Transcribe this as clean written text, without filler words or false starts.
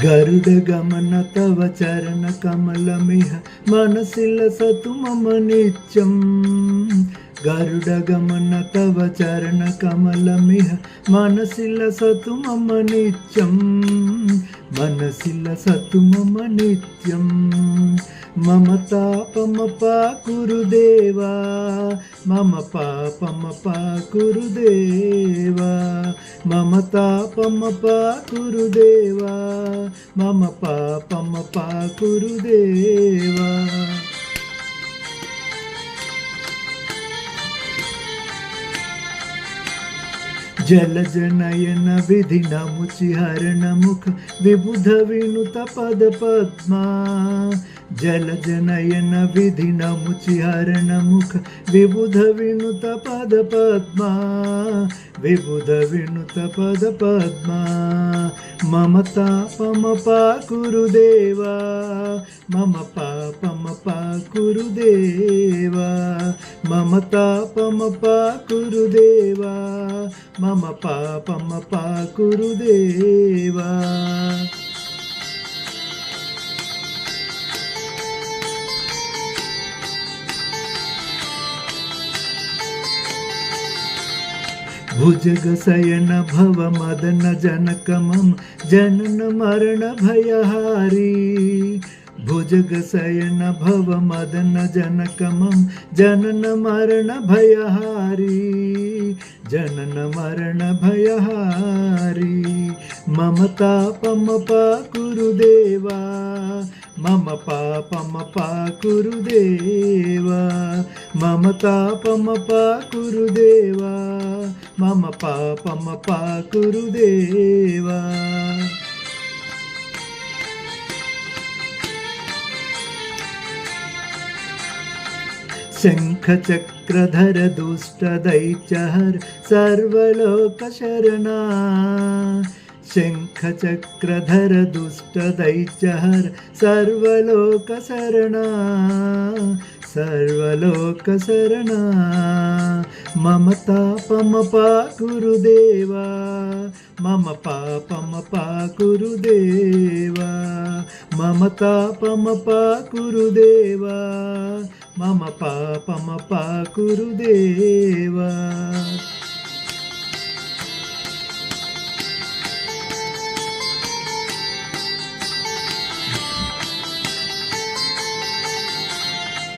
गरुड गमन तव चरण कमलमिह मनसिलसतु मम नित्यं। गरुड गमन तव चरण कमलमिह मनसिलसतु मम नित्यं। मनसिलसतु मम नित्यं। मम तापमपा कुरुदेवा, मम पापमपा कुरुदेवा। मम तापमपा कुरुदेवा, मम पापमपा कुरुदेवा। जलज नयन विधि नमुचि हरण मुख विबुध विनुत पद पद्मा। जलज नयन विधि नमुचि हरण मुख विबुध विनुत पद पद्मा। विबुध विनुत पद पद्मा। मम तापमपा कुरुदेवा, मम पापमपा कुरुदेवा। मम तापमपा कुरुदेवा, मम पापमपा कुरुदेवा। भुजगशयन भव मदन जनकमं जनन मरण भयहारी। भुजगशयन भव मदन जनकमं जनन मरण भयहारी। जनन मरण भयहारी। मम तापमपा कुरुदेवा, मम पापमपा कुरुदेवा। मम तापमपा कुरुदेवा, मम पापमपा कुरुदेवा। शंख चक्रधर दुष्ट दैत्यहर सर्वलोक शरणा। शंख चक्रधर दुष्ट दैत्यहर सर्वलोक शरणा। सर्वलोक शरणा। मम तापमपा कुरुदेवा, मम पापमपा कुरुदेवा। मम तापमपा कुरुदेवा, मम पापमपा कुरुदेवा।